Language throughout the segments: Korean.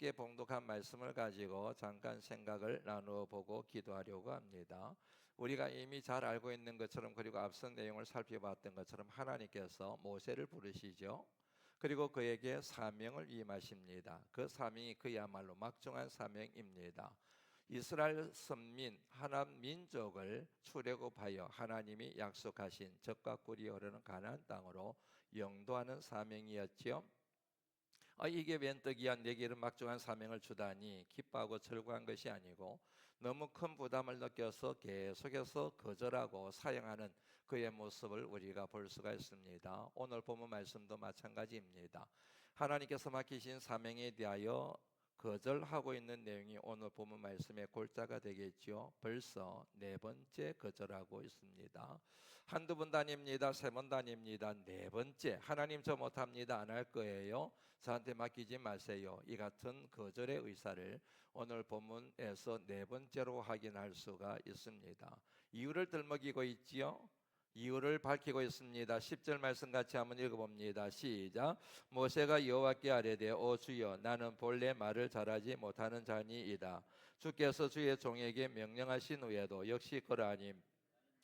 함께 봉독한 말씀을 가지고 잠깐 생각을 나누어 보고 기도하려고 합니다. 우리가 이미 잘 알고 있는 것처럼, 그리고 앞선 내용을 살펴봤던 것처럼, 하나님께서 모세를 부르시죠. 그리고 그에게 사명을 위임하십니다. 그 사명이 그야말로 막중한 사명입니다. 이스라엘 선민 하나님 민족을 출애굽하여 하나님이 약속하신 젖과 꿀이 흐르는 가나안 땅으로 영도하는 사명이었지요. 이게 웬 떡이야, 내게는 막중한 사명을 주다니 기뻐하고 절구한 것이 아니고, 너무 큰 부담을 느껴서 계속해서 거절하고 사양하는 그의 모습을 우리가 볼 수가 있습니다. 오늘 본문 말씀도 마찬가지입니다. 하나님께서 맡기신 사명에 대하여 거절하고 있는 내용이 오늘 본문 말씀의 골자가 되겠죠. 벌써 네 번째 거절하고 있습니다. 한두 번 다닙니다. 세 번 다닙니다. 네 번째, 하나님 저 못합니다, 안 할 거예요, 저한테 맡기지 마세요. 이 같은 거절의 의사를 오늘 본문에서 네 번째로 확인할 수가 있습니다. 이유를 들먹이고 있지요. 이유를 밝히고 있습니다. 10절 말씀 같이 한번 읽어봅니다. 시작. 모세가 여호와께 아뢰되 오 주여, 나는 본래 말을 잘하지 못하는 자니이다. 주께서 주의 종에게 명령하신 후에도 역시 그러하니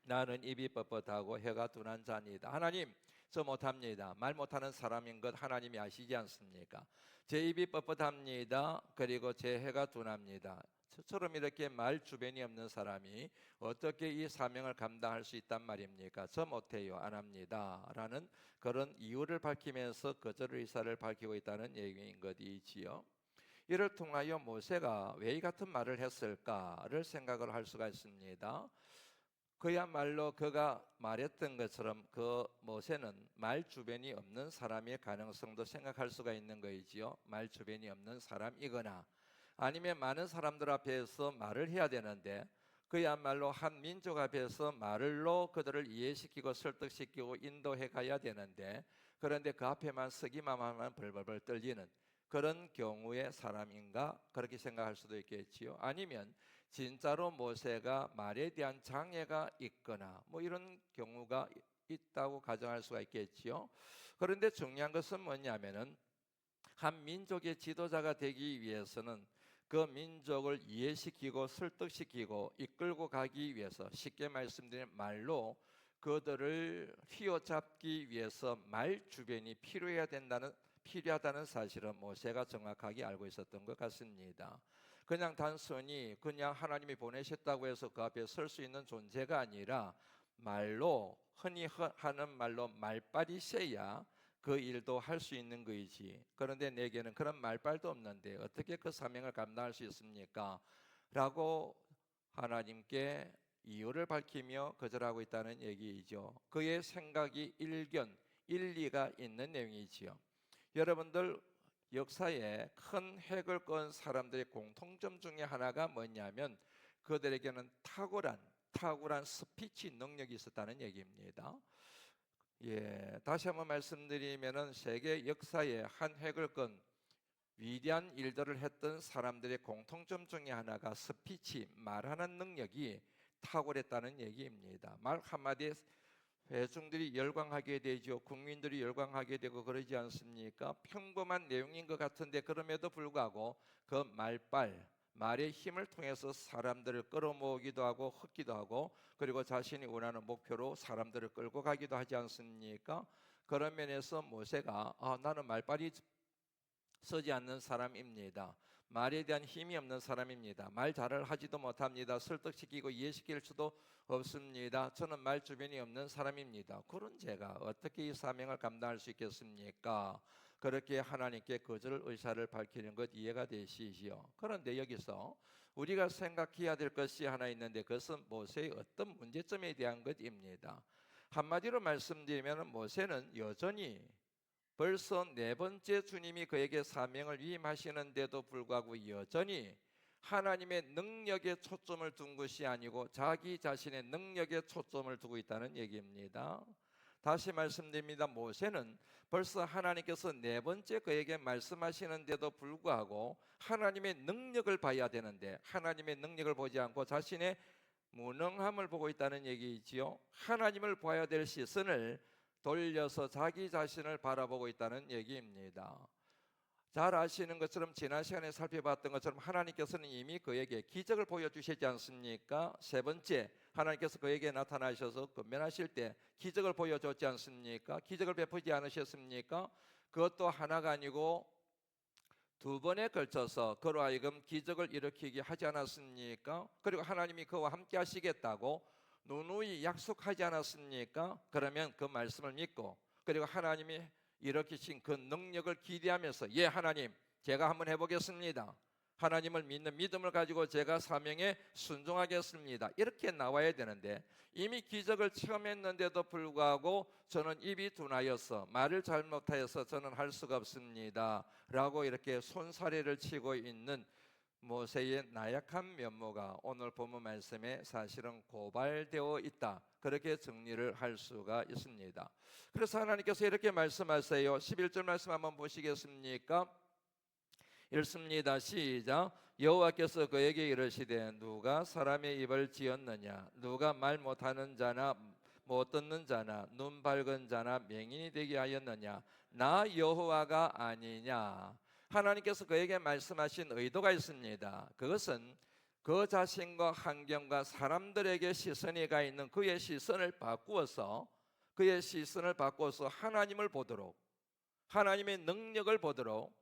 나는 입이 뻣뻣하고 혀가 둔한 자니이다. 하나님, 저 못합니다. 말 못하는 사람인 것 하나님이 아시지 않습니까? 제 입이 뻣뻣합니다. 그리고 제 혀가 둔합니다. 저처럼 이렇게 말 주변이 없는 사람이 어떻게 이 사명을 감당할 수 있단 말입니까? 저 못해요, 안 합니다 라는 그런 이유를 밝히면서 거절 의사를 밝히고 있다는 얘기인 것이지요. 이를 통하여 모세가 왜 이 같은 말을 했을까를 생각을 할 수가 있습니다. 그야말로 그가 말했던 것처럼 그 모세는 말 주변이 없는 사람일 가능성도 생각할 수가 있는 거이지요. 말 주변이 없는 사람이거나, 아니면 많은 사람들 앞에서 말을 해야 되는데, 그야말로 한 민족 앞에서 말로 그들을 이해시키고 설득시키고 인도해 가야 되는데, 그런데 그 앞에만 서기만 하면 벌벌벌 떨리는 그런 경우의 사람인가, 그렇게 생각할 수도 있겠지요. 아니면 진짜로 모세가 말에 대한 장애가 있거나 이런 경우가 있다고 가정할 수가 있겠지요. 그런데 중요한 것은 뭐냐면은, 한 민족의 지도자가 되기 위해서는 그 민족을 이해시키고 설득시키고 이끌고 가기 위해서, 쉽게 말씀드리면 말로 그들을 휘어잡기 위해서 말 주변이 필요하다는 사실은 모세가 정확하게 알고 있었던 것 같습니다. 그냥 단순히 그냥 하나님이 보내셨다고 해서 그 앞에 설 수 있는 존재가 아니라, 말로, 흔히 하는 말로 말빨이 세야 그 일도 할 수 있는 거이지. 그런데 내게는 그런 말빨도 없는데 어떻게 그 사명을 감당할 수 있습니까? 라고 하나님께 이유를 밝히며 거절하고 있다는 얘기이죠. 그의 생각이 일리가 있는 내용이지요. 여러분들, 역사에 큰 획을 그은 사람들의 공통점 중에 하나가 뭐냐면, 그들에게는 탁월한 스피치 능력이 있었다는 얘기입니다. 다시 한번 말씀드리면은, 세계 역사에 한 획을 그은 위대한 일들을 했던 사람들의 공통점 중에 하나가 스피치, 말하는 능력이 탁월했다는 얘기입니다. 말 한마디에 회중들이 열광하게 되죠. 국민들이 열광하게 되고 그러지 않습니까? 평범한 내용인 것 같은데, 그럼에도 불구하고 그 말의 힘을 통해서 사람들을 끌어모으기도 하고 흩기도 하고, 그리고 자신이 원하는 목표로 사람들을 끌고 가기도 하지 않습니까? 그런 면에서 모세가 나는 말빨이 쓰지 않는 사람입니다. 말에 대한 힘이 없는 사람입니다. 말 잘을 하지도 못합니다. 설득시키고 이해시킬 수도 없습니다. 저는 말 주변이 없는 사람입니다. 그런 제가 어떻게 이 사명을 감당할 수 있겠습니까? 그렇게 하나님께 거절 의사를 밝히는 것 이해가 되시지요. 그런데 여기서 우리가 생각해야 될 것이 하나 있는데, 그것은 모세의 어떤 문제점에 대한 것입니다. 한마디로 말씀드리면, 모세는 여전히 벌써 네 번째 주님이 그에게 사명을 위임하시는데도 불구하고 여전히 하나님의 능력에 초점을 둔 것이 아니고 자기 자신의 능력에 초점을 두고 있다는 얘기입니다. 다시 말씀드립니다. 모세는 벌써 하나님께서 네 번째 그에게 말씀하시는데도 불구하고 하나님의 능력을 봐야 되는데, 하나님의 능력을 보지 않고 자신의 무능함을 보고 있다는 얘기이지요. 하나님을 봐야 될 시선을 돌려서 자기 자신을 바라보고 있다는 얘기입니다. 잘 아시는 것처럼 지난 시간에 살펴봤던 것처럼 하나님께서는 이미 그에게 기적을 보여주시지 않습니까? 세 번째, 하나님께서 그에게 나타나셔서 권면하실 때 기적을 보여줬지 않습니까? 기적을 베푸지 않으셨습니까? 그것도 하나가 아니고 두 번에 걸쳐서 그로 하여금 기적을 일으키게 하지 않았습니까? 그리고 하나님이 그와 함께 하시겠다고 누누이 약속하지 않았습니까? 그러면 그 말씀을 믿고 그리고 하나님이 일으키신 그 능력을 기대하면서 예 하나님 제가 한번 해보겠습니다. 하나님을 믿는 믿음을 가지고 제가 사명에 순종하겠습니다. 이렇게 나와야 되는데 이미 기적을 체험했는데도 불구하고 저는 입이 둔하여서 말을 잘못하여서 저는 할 수가 없습니다 라고 이렇게 손사래를 치고 있는 모세의 나약한 면모가 오늘 본문 말씀에 사실은 고발되어 있다. 그렇게 정리를 할 수가 있습니다. 그래서 하나님께서 이렇게 말씀하세요. 11절 말씀 한번 보시겠습니까? 읽습니다. 시작. 여호와께서 그에게 이르시되 누가 사람의 입을 지었느냐? 누가 말 못하는 자나 못 듣는 자나 눈 밝은 자나 맹인이 되게 하였느냐? 나 여호와가 아니냐? 하나님께서 그에게 말씀하신 의도가 있습니다. 그것은 그 자신과 환경과 사람들에게 시선이 가 있는 그의 시선을 바꾸어서 하나님을 보도록 하나님의 능력을 보도록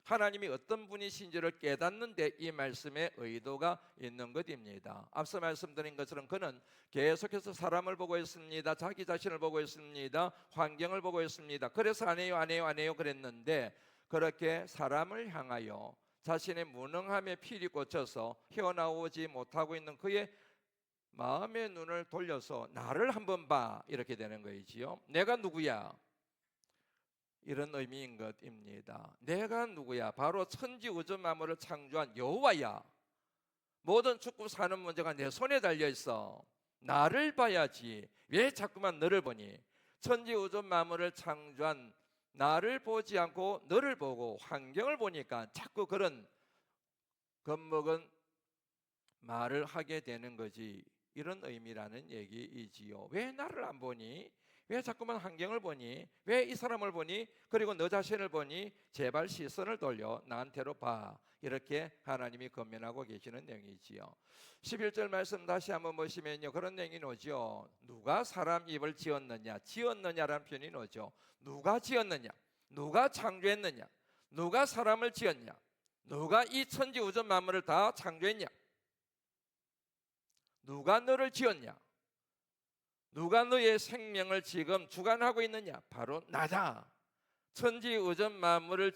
하나님이 어떤 분이신지를 깨닫는 데 이 말씀의 의도가 있는 것입니다. 앞서 말씀드린 것처럼 그는 계속해서 사람을 보고 있습니다. 자기 자신을 보고 있습니다. 환경을 보고 있습니다. 그래서 안 해요 그랬는데 그렇게 사람을 향하여 자신의 무능함에 필이 꽂혀서 헤어나오지 못하고 있는 그의 마음의 눈을 돌려서 나를 한번 봐 이렇게 되는 거이지요. 내가 누구야? 이런 의미인 것입니다. 내가 누구야? 바로 천지우주 만물을 창조한 여호와야. 모든 죽고 사는 문제가 내 손에 달려 있어. 나를 봐야지. 왜 자꾸만 너를 보니? 천지우주 만물을 창조한 나를 보지 않고 너를 보고 환경을 보니까 자꾸 그런 겁먹은 말을 하게 되는 거지. 이런 의미라는 얘기이지요. 왜 나를 안 보니? 왜 자꾸만 환경을 보니? 왜 이 사람을 보니? 그리고 너 자신을 보니? 제발 시선을 돌려 나한테로 봐. 이렇게 하나님이 권면하고 계시는 내용이지요. 11절 말씀 다시 한번 보시면요, 그런 내용이 나오죠. 누가 사람 입을 지었느냐? 지었느냐라는 표현이 나오죠. 누가 지었느냐? 누가 창조했느냐? 누가 사람을 지었냐? 누가 이 천지우주 만물을 다 창조했냐? 누가 너를 지었냐? 누가 너의 생명을 지금 주관하고 있느냐? 바로 나다. 천지우주 만물을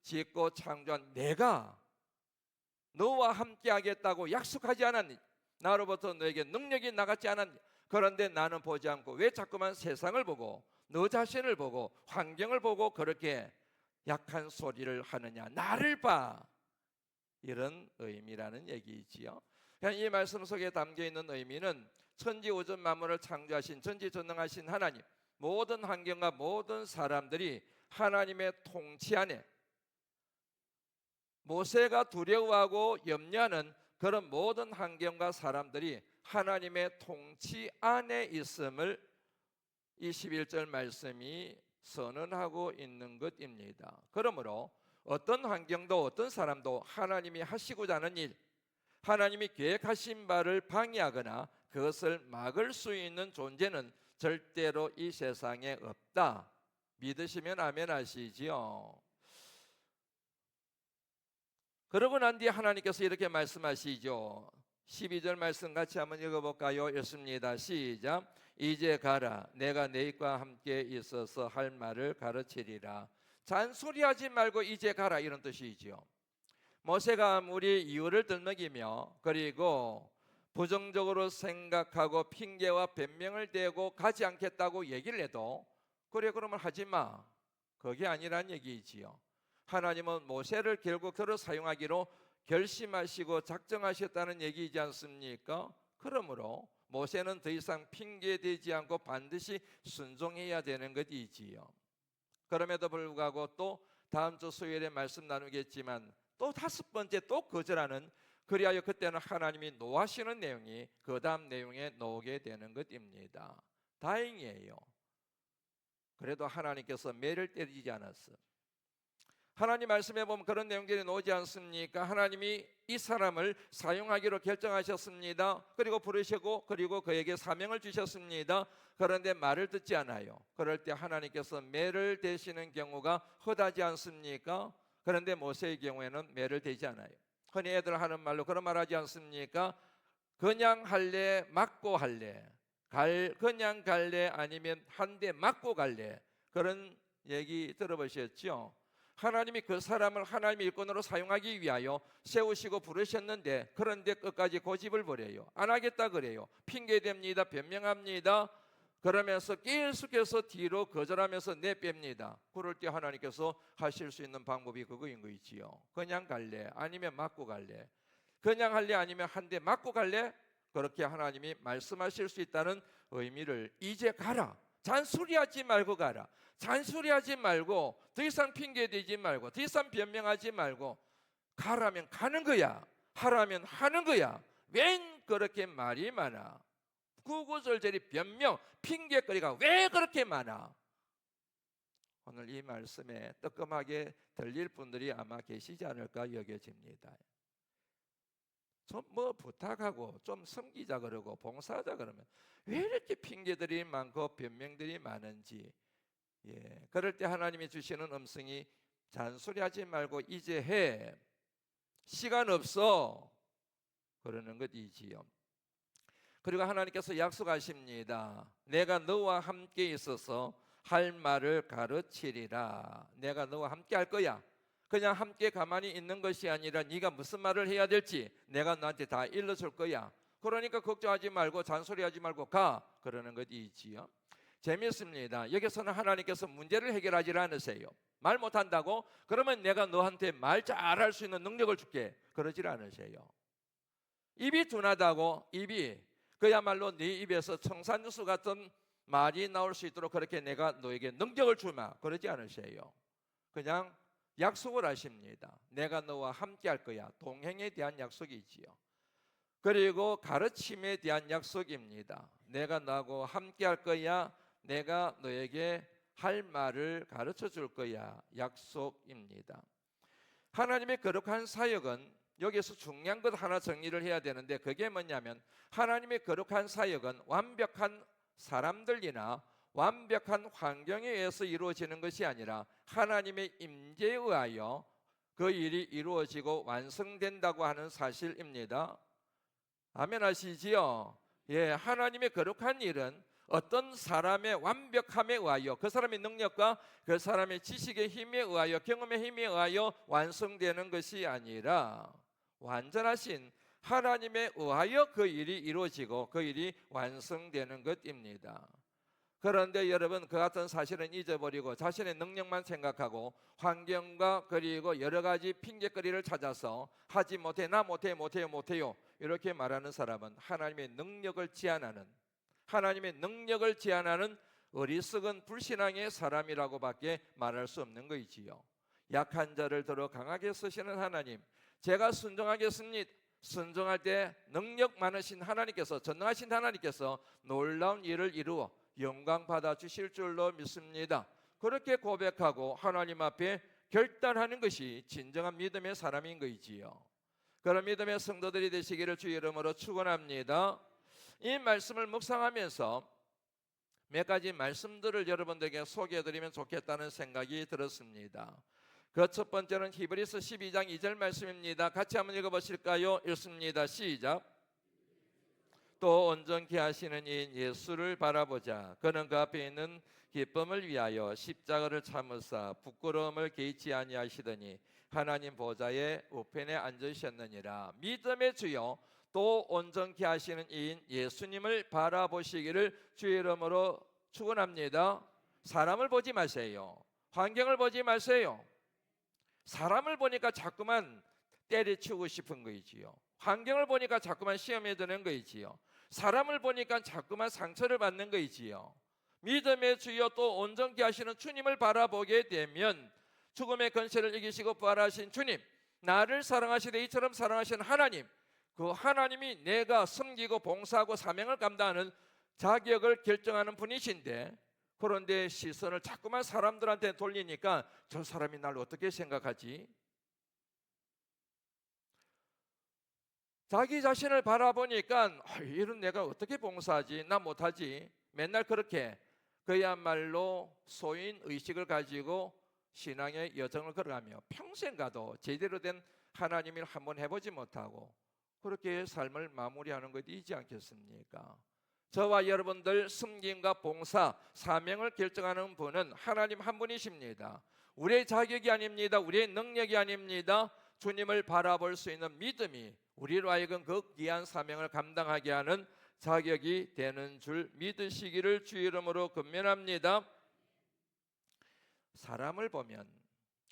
짓고 창조한 내가 너와 함께 하겠다고 약속하지 않았니? 나로부터 너에게 능력이 나갔지 않았니? 그런데 나는 보지 않고 왜 자꾸만 세상을 보고 너 자신을 보고 환경을 보고 그렇게 약한 소리를 하느냐? 나를 봐. 이런 의미라는 얘기이지요. 이 말씀 속에 담겨 있는 의미는 천지우주 만물을 창조하신 전지전능하신 하나님, 모든 환경과 모든 사람들이 하나님의 통치 안에, 모세가 두려워하고 염려하는 그런 모든 환경과 사람들이 하나님의 통치 안에 있음을 이 11절 말씀이 선언하고 있는 것입니다. 그러므로 어떤 환경도 어떤 사람도 하나님이 하시고자 하는 일, 하나님이 계획하신 바를 방해하거나 그것을 막을 수 있는 존재는 절대로 이 세상에 없다. 믿으시면 아멘 하시지요. 그러고 난 뒤에 하나님께서 이렇게 말씀하시죠. 12절 말씀 같이 한번 읽어볼까요? 읽습니다. 시작. 이제 가라. 내가 너희와 함께 있어서 할 말을 가르치리라. 잔소리하지 말고 이제 가라, 이런 뜻이지요. 모세가 아무리 이유를 들먹이며 그리고 부정적으로 생각하고 핑계와 변명을 대고 가지 않겠다고 얘기를 해도 그래 그러면 하지 마. 그게 아니란 얘기이지요. 하나님은 모세를 결국 그를 사용하기로 결심하시고 작정하셨다는 얘기이지 않습니까? 그러므로 모세는 더 이상 핑계대지 않고 반드시 순종해야 되는 것이지요. 그럼에도 불구하고 또 다음 주 수요일에 말씀 나누겠지만 또 다섯 번째 또 거절하는, 그리하여 그때는 하나님이 노하시는 내용이 그 다음 내용에 나오게 되는 것입니다. 다행이에요. 그래도 하나님께서 매를 때리지 않았어. 하나님 말씀에 보면 그런 내용들이 나오지 않습니까? 하나님이 이 사람을 사용하기로 결정하셨습니다. 그리고 부르시고 그리고 그에게 사명을 주셨습니다. 그런데 말을 듣지 않아요. 그럴 때 하나님께서 매를 대시는 경우가 흔하지 않습니까? 그런데 모세의 경우에는 매를 대지 않아요. 흔히 애들 하는 말로 그런 말 하지 않습니까? 그냥 할래 맞고 할래, 그냥 갈래 아니면 한 대 맞고 갈래. 그런 얘기 들어보셨죠? 하나님이 그 사람을 하나님의 일꾼으로 사용하기 위하여 세우시고 부르셨는데, 그런데 끝까지 고집을 부려요. 안 하겠다 그래요. 핑계댑니다. 변명합니다. 그러면서 계속해서 뒤로 거절하면서 내뺍니다. 그럴 때 하나님께서 하실 수 있는 방법이 그거인 거 있지요. 그냥 갈래 아니면 맞고 갈래, 그냥 할래 아니면 한 대 맞고 갈래. 그렇게 하나님이 말씀하실 수 있다는 의미를, 이제 가라, 잔소리하지 말고 가라, 잔소리하지 말고 더 이상 핑계대지 말고 더 이상 변명하지 말고 가라면 가는 거야, 하라면 하는 거야. 웬 그렇게 말이 많아? 구구절절히 변명, 핑계거리가 왜 그렇게 많아? 오늘 이 말씀에 뜨끔하게 들릴 분들이 아마 계시지 않을까 여겨집니다. 좀 뭐 부탁하고 좀 섬기자 그러고 봉사하자 그러면 왜 이렇게 핑계들이 많고 변명들이 많은지. 그럴 때 하나님이 주시는 음성이 잔소리하지 말고 이제 해, 시간 없어, 그러는 것이지요. 그리고 하나님께서 약속하십니다. 내가 너와 함께 있어서 할 말을 가르치리라. 내가 너와 함께 할 거야. 그냥 함께 가만히 있는 것이 아니라 네가 무슨 말을 해야 될지 내가 너한테 다 일러줄 거야. 그러니까 걱정하지 말고 잔소리하지 말고 가, 그러는 것이지요. 재밌습니다. 여기서는 하나님께서 문제를 해결하지 않으세요. 말 못한다고? 그러면 내가 너한테 말 잘할 수 있는 능력을 줄게, 그러질 않으세요. 입이 둔하다고? 입이 그야말로 네 입에서 청산유수 같은 말이 나올 수 있도록 그렇게 내가 너에게 능력을 주마, 그러지 않으세요. 그냥 약속을 하십니다. 내가 너와 함께 할 거야. 동행에 대한 약속이지요. 그리고 가르침에 대한 약속입니다. 내가 너하고 함께 할 거야. 내가 너에게 할 말을 가르쳐 줄 거야. 약속입니다. 하나님의 거룩한 사역은, 여기서 중요한 것 하나 정리를 해야 되는데, 그게 뭐냐면 하나님의 거룩한 사역은 완벽한 사람들이나 완벽한 환경에 의해서 이루어지는 것이 아니라 하나님의 임재에 의하여 그 일이 이루어지고 완성된다고 하는 사실입니다. 아멘 하시지요? 하나님의 거룩한 일은 어떤 사람의 완벽함에 의하여, 그 사람의 능력과 그 사람의 지식의 힘에 의하여, 경험의 힘에 의하여 완성되는 것이 아니라 완전하신 하나님에 의하여 그 일이 이루어지고 그 일이 완성되는 것입니다. 그런데 여러분, 그 같은 사실은 잊어버리고 자신의 능력만 생각하고 환경과 그리고 여러 가지 핑계거리를 찾아서 하지 못해, 나 못해, 못해요 이렇게 말하는 사람은 하나님의 능력을 제한하는, 하나님의 능력을 제한하는 어리석은 불신앙의 사람이라고밖에 말할 수 없는 것이지요. 약한 자를 더러 강하게 쓰시는 하나님, 제가 순종하겠습니다. 순종할 때 능력 많으신 하나님께서, 전능하신 하나님께서 놀라운 일을 이루어 영광 받아 주실 줄로 믿습니다. 그렇게 고백하고 하나님 앞에 결단하는 것이 진정한 믿음의 사람인 것이지요. 그런 믿음의 성도들이 되시기를 주 이름으로 축원합니다. 이 말씀을 묵상하면서 몇 가지 말씀들을 여러분들에게 소개해드리면 좋겠다는 생각이 들었습니다. 그 첫 번째는 히브리서 12장 2절 말씀입니다. 같이 한번 읽어보실까요? 읽습니다. 시작. 또 온전케 하시는 이인 예수를 바라보자. 그는 그 앞에 있는 기쁨을 위하여 십자가를 참으사 부끄러움을 개의치 아니하시더니 하나님 보좌의 우편에 앉으셨느니라. 믿음의 주여, 또 온전케 하시는 이인 예수님을 바라보시기를 주의 이름으로 축원합니다. 사람을 보지 마세요. 환경을 보지 마세요. 사람을 보니까 자꾸만 때려치우고 싶은 거이지요. 환경을 보니까 자꾸만 시험에 드는 거이지요. 사람을 보니까 자꾸만 상처를 받는 거이지요. 믿음의 주여, 또 온전케 하시는 주님을 바라보게 되면 죽음의 권세를 이기시고 부활하신 주님, 나를 사랑하시되 이처럼 사랑하시는 하나님, 그 하나님이 내가 섬기고 봉사하고 사명을 감당하는 자격을 결정하는 분이신데, 그런데 시선을 자꾸만 사람들한테 돌리니까 저 사람이 날 어떻게 생각하지? 자기 자신을 바라보니까 이런 내가 어떻게 봉사하지? 나 못하지? 맨날 그렇게 그야말로 소인의식을 가지고 신앙의 여정을 걸어가며 평생 가도 제대로 된 하나님을 한번 해보지 못하고 그렇게 삶을 마무리하는 것이지 않겠습니까? 저와 여러분들 섬김과 봉사, 사명을 결정하는 분은 하나님 한 분이십니다. 우리의 자격이 아닙니다. 우리의 능력이 아닙니다. 주님을 바라볼 수 있는 믿음이 우리로 하여금 그 귀한 사명을 감당하게 하는 자격이 되는 줄 믿으시기를 주 이름으로 권면합니다. 사람을 보면,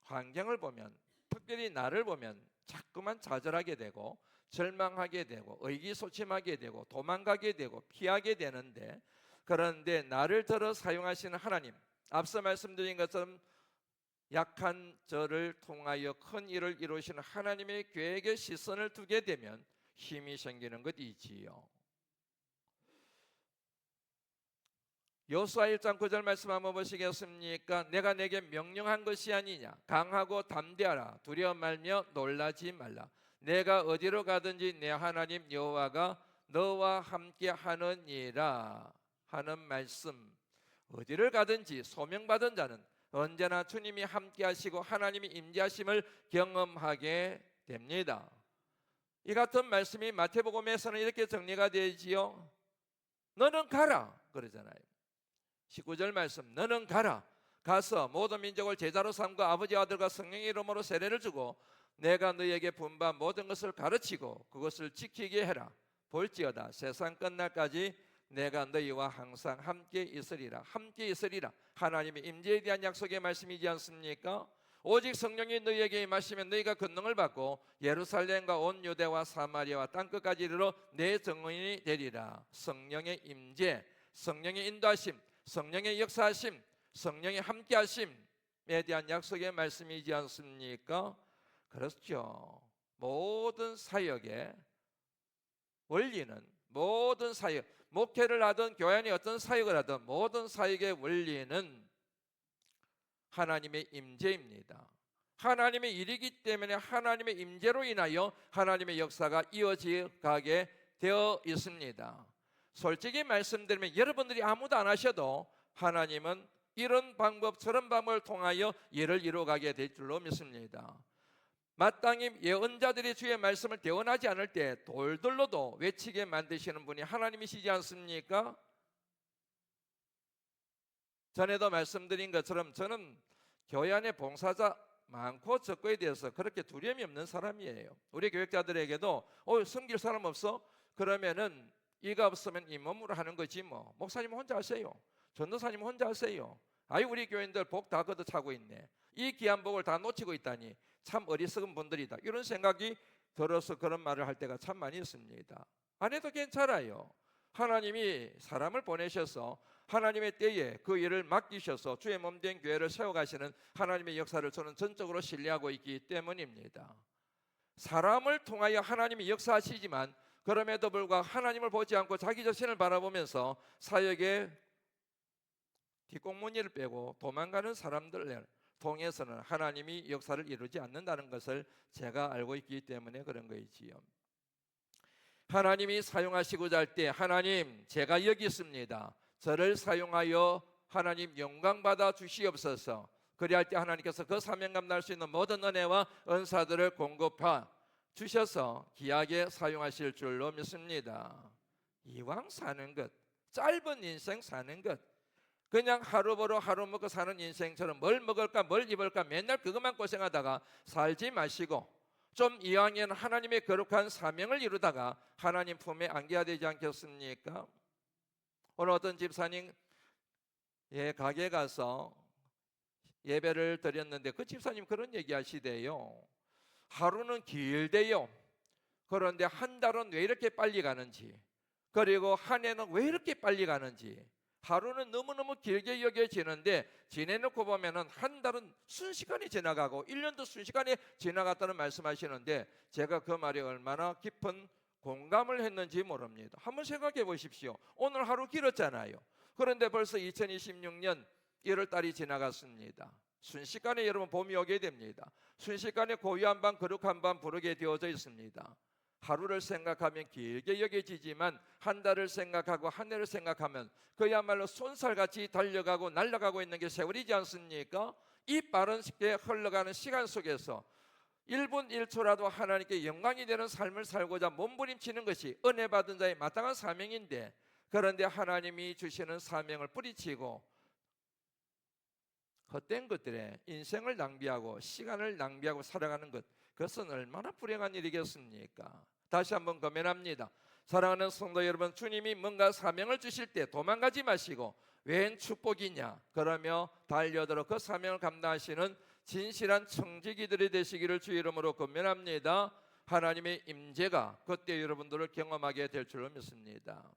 환경을 보면, 특별히 나를 보면 자꾸만 좌절하게 되고 절망하게 되고 의기소침하게 되고 도망가게 되고 피하게 되는데, 그런데 나를 들어 사용하시는 하나님, 앞서 말씀드린 것처럼 약한 저를 통하여 큰 일을 이루시는 하나님의 계획에 시선을 두게 되면 힘이 생기는 것이지요. 여호수아 1장 9절 말씀 한번 보시겠습니까? 내가 내게 명령한 것이 아니냐? 강하고 담대하라. 두려워 말며 놀라지 말라. 내가 어디로 가든지 내 하나님 여호와가 너와 함께 하느니라 하는 말씀. 어디를 가든지 소명받은 자는 언제나 주님이 함께 하시고 하나님이 임재하심을 경험하게 됩니다. 이 같은 말씀이 마태복음에서는 이렇게 정리가 되지요. 너는 가라 그러잖아요. 19절 말씀, 너는 가서 모든 민족을 제자로 삼고 아버지와 아들과 성령의 이름으로 세례를 주고 내가 너희에게 분부한 모든 것을 가르치고 그것을 지키게 해라. 볼지어다 세상 끝날까지 내가 너희와 항상 함께 있으리라. 함께 있으리라. 하나님의 임재에 대한 약속의 말씀이지 않습니까? 오직 성령이 너희에게 임하시면 너희가 권능을 받고 예루살렘과 온 유대와 사마리아와 땅끝까지 이르러 내 증인이 되리라. 성령의 임재, 성령의 인도하심, 성령의 역사하심, 성령의 함께하심에 대한 약속의 말씀이지 않습니까? 그렇죠. 모든 사역의 원리는, 모든 사역, 목회를 하든 교회 안에 어떤 사역을 하든 모든 사역의 원리는 하나님의 임재입니다. 하나님의 일이기 때문에 하나님의 임재로 인하여 하나님의 역사가 이어져 가게 되어 있습니다. 솔직히 말씀드리면 여러분들이 아무도 안 하셔도 하나님은 이런 방법 저런 방법을 통하여 일을 이루어가게 될 줄로 믿습니다. 마땅히 예언자들이 주의 말씀을 대언하지 않을 때 돌들로도 외치게 만드시는 분이 하나님이시지 않습니까? 전에도 말씀드린 것처럼 저는 교회 안에 봉사자 많고 적고에 대해서 그렇게 두려움이 없는 사람이에요. 우리 교육자들에게도 섬길 사람 없어? 그러면은 이가 없으면 이 몸으로 하는 거지 뭐. 목사님 혼자 하세요. 전도사님 혼자 하세요. 아이 우리 교인들 복 다 걷어차고 있네. 이 귀한 복을 다 놓치고 있다니 참 어리석은 분들이다. 이런 생각이 들어서 그런 말을 할 때가 참 많이 있습니다. 안 해도 괜찮아요. 하나님이 사람을 보내셔서 하나님의 때에 그 일을 맡기셔서 주의 몸된 교회를 세워가시는 하나님의 역사를 저는 전적으로 신뢰하고 있기 때문입니다. 사람을 통하여 하나님이 역사하시지만 그럼에도 불구하고 하나님을 보지 않고 자기 자신을 바라보면서 사역에 뒷공무니를 빼고 도망가는 사람들을 통해서는 하나님이 역사를 이루지 않는다는 것을 제가 알고 있기 때문에 그런 거이지요. 하나님이 사용하시고자 할 때 하나님 제가 여기 있습니다. 저를 사용하여 하나님 영광 받아 주시옵소서. 그리할 때 하나님께서 그 사명 감당할 수 있는 모든 은혜와 은사들을 공급해 주셔서 귀하게 사용하실 줄로 믿습니다. 이왕 사는 것, 짧은 인생 사는 것, 그냥 하루 벌어 하루 먹고 사는 인생처럼 뭘 먹을까 뭘 입을까 맨날 그것만 고생하다가 살지 마시고 좀 이왕에는 하나님의 거룩한 사명을 이루다가 하나님 품에 안겨야 되지 않겠습니까? 오늘 어떤 집사님 가게 가서 예배를 드렸는데 그 집사님 그런 얘기 하시대요. 하루는 길대요. 그런데 한 달은 왜 이렇게 빨리 가는지, 그리고 한 해는 왜 이렇게 빨리 가는지, 하루는 너무너무 길게 여겨지는데 지내놓고 보면은 한 달은 순식간에 지나가고 1년도 순식간에 지나갔다는 말씀하시는데 제가 그 말에 얼마나 깊은 공감을 했는지 모릅니다. 한번 생각해 보십시오. 오늘 하루 길었잖아요. 그런데 벌써 2026년 1월 달이 지나갔습니다. 순식간에 여러분 봄이 오게 됩니다. 순식간에 고유 한 번 거룩 한 번 부르게 되어져 있습니다. 하루를 생각하면 길게 여겨지지만 한 달을 생각하고 한 해를 생각하면 그야말로 쏜살같이 달려가고 날아가고 있는 게 세월이지 않습니까? 이 빠른 시기에 흘러가는 시간 속에서 1분 1초라도 하나님께 영광이 되는 삶을 살고자 몸부림치는 것이 은혜 받은 자의 마땅한 사명인데, 그런데 하나님이 주시는 사명을 뿌리치고 헛된 것들에 인생을 낭비하고 시간을 낭비하고 살아가는 것, 그것은 얼마나 불행한 일이겠습니까? 다시 한번 고민합니다. 사랑하는 성도 여러분, 주님이 뭔가 사명을 주실 때 도망가지 마시고 웬 축복이냐 그러며 달려들어 그 사명을 감당하시는 진실한 청지기들이 되시기를 주 이름으로 권면합니다. 하나님의 임재가 그때 여러분들을 경험하게 될 줄로 믿습니다.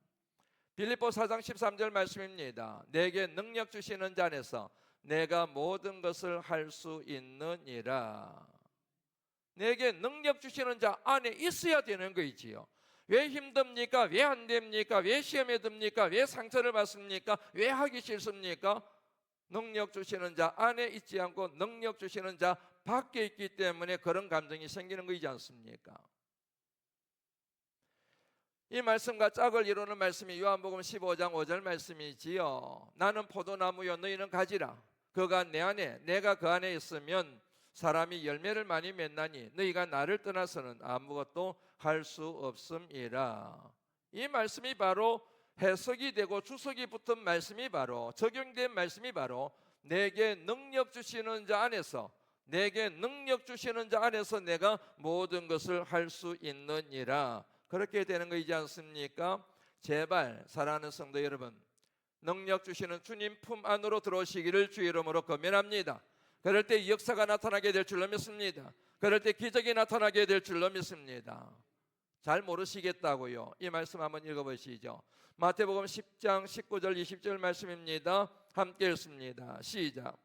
빌립보 4장 13절 말씀입니다. 내게 능력 주시는 자 안에서 내가 모든 것을 할 수 있느니라. 내게 능력 주시는 자 안에 있어야 되는 거이지요. 왜 힘듭니까? 왜 안 됩니까? 왜 시험에 듭니까? 왜 상처를 받습니까? 왜 하기 싫습니까? 능력 주시는 자 안에 있지 않고 능력 주시는 자 밖에 있기 때문에 그런 감정이 생기는 거이지 않습니까? 이 말씀과 짝을 이루는 말씀이 요한복음 15장 5절 말씀이지요. 나는 포도나무요 너희는 가지라. 그가 내 안에 내가 그 안에 있으면 사람이 열매를 많이 맺나니 너희가 나를 떠나서는 아무것도 할 수 없음이라. 이 말씀이 바로 해석이 되고 주석이 붙은 말씀이 바로 적용된 말씀이 바로 내게 능력 주시는 자 안에서, 내게 능력 주시는 자 안에서 내가 모든 것을 할 수 있느니라. 그렇게 되는 거이지 않습니까? 제발 사랑하는 성도 여러분, 능력 주시는 주님 품 안으로 들어오시기를 주 이름으로 권면합니다. 그럴 때 역사가 나타나게 될 줄로 믿습니다. 그럴 때 기적이 나타나게 될 줄로 믿습니다. 잘 모르시겠다고요? 이 말씀 한번 읽어보시죠. 마태복음 10장 19절 20절 말씀입니다. 함께 읽습니다. 시작.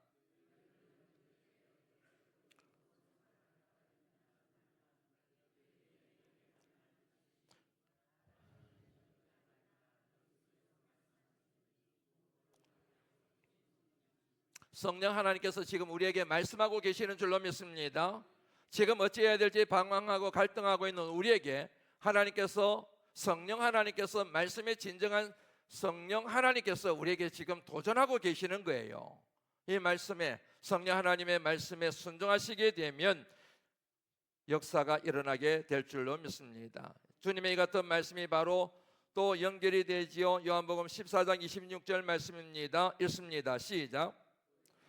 성령 하나님께서 지금 우리에게 말씀하고 계시는 줄로 믿습니다. 지금 어찌해야 될지 방황하고 갈등하고 있는 우리에게 하나님께서, 성령 하나님께서, 말씀의 진정한 성령 하나님께서 우리에게 지금 도전하고 계시는 거예요. 이 말씀에, 성령 하나님의 말씀에 순종하시게 되면 역사가 일어나게 될 줄로 믿습니다. 주님의 이 같은 말씀이 바로 또 연결이 되지요. 요한복음 14장 26절 말씀입니다. 읽습니다. 시작.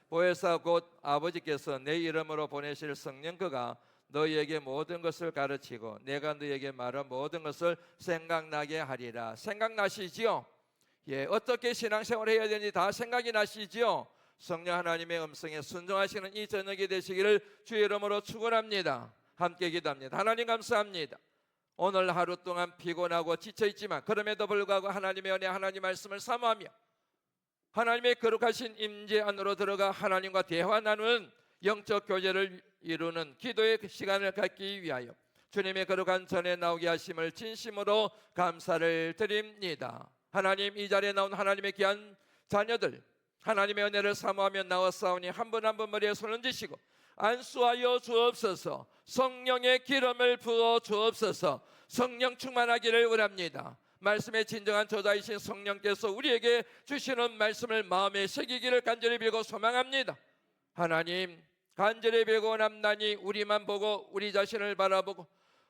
보혜사 곧 아버지께서 내 이름으로 보내실 성령 그가 너희에게 모든 것을 가르치고 내가 너희에게 말한 모든 것을 생각나게 하리라. 생각나시지요? 예, 어떻게 신앙생활을 해야 되는지 다 생각이 나시지요? 성령 하나님의 음성에 순종하시는 이 저녁이 되시기를 주의 이름으로 축원합니다. 함께 기도합니다. 하나님 감사합니다. 오늘 하루 동안 피곤하고 지쳐있지만 그럼에도 불구하고 하나님의 은혜, 하나님 말씀을 사모하며 하나님의 거룩하신 임재 안으로 들어가 하나님과 대화 나누는 영적 교제를 이루는 기도의 시간을 갖기 위하여 주님의 거룩한 전에 나오게 하심을 진심으로 감사를 드립니다. 하나님, 이 자리에 나온 하나님의 귀한 자녀들, 하나님의 은혜를 사모하며 나왔사오니 한 분 한 분 머리에 손을 얹으시고 안수하여 주옵소서. 성령의 기름을 부어 주옵소서. 성령 충만하기를 원합니다. 말씀의 진정한 저자이신 성령께서 우리에게 주시는 말씀을 마음에 새기기를 간절히 빌고 소망합니다. 하나님, 간절히 빌고 원합나니 우리만 보고 우리 자신을 바라보고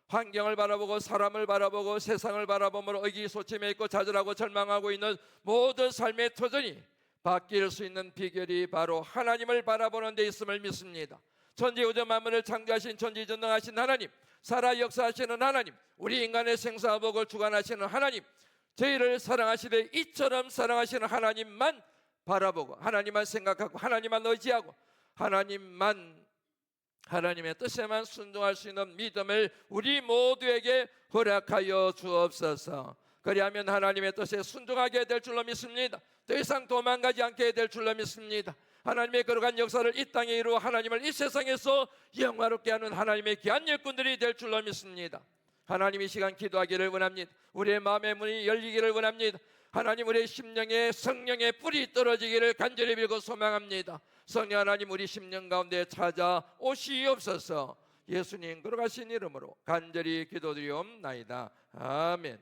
환경을 바라보고 사람을 바라보고 세상을 바라보므로 의기소침해 있고 좌절하고 절망하고 있는 모든 삶의 터전이 바뀔 수 있는 비결이 바로 하나님을 바라보는 데 있음을 믿습니다. 천지우주 만물을 창조하신 천지전능하신 하나님, 살아 역사하시는 하나님, 우리 인간의 생사복을 주관하시는 하나님, 저희를 사랑하시되 이처럼 사랑하시는 하나님만 바라보고 하나님만 생각하고 하나님만 의지하고 하나님의 뜻에만 순종할 수 있는 믿음을 우리 모두에게 허락하여 주옵소서. 그리하면 하나님의 뜻에 순종하게 될 줄로 믿습니다. 더 이상 도망가지 않게 될 줄로 믿습니다. 하나님의 거룩한 역사를 이 땅에 이루어 하나님을 이 세상에서 영화롭게 하는 하나님의 귀한 일꾼들이 될 줄로 믿습니다. 하나님, 이 시간 기도하기를 원합니다. 우리의 마음의 문이 열리기를 원합니다. 하나님 우리 심령에 성령의 뿌리 떨어지기를 간절히 빌고 소망합니다. 성령 하나님 우리 심령 가운데 찾아오시옵소서. 예수님 걸어가신 이름으로 간절히 기도드리옵나이다. 아멘.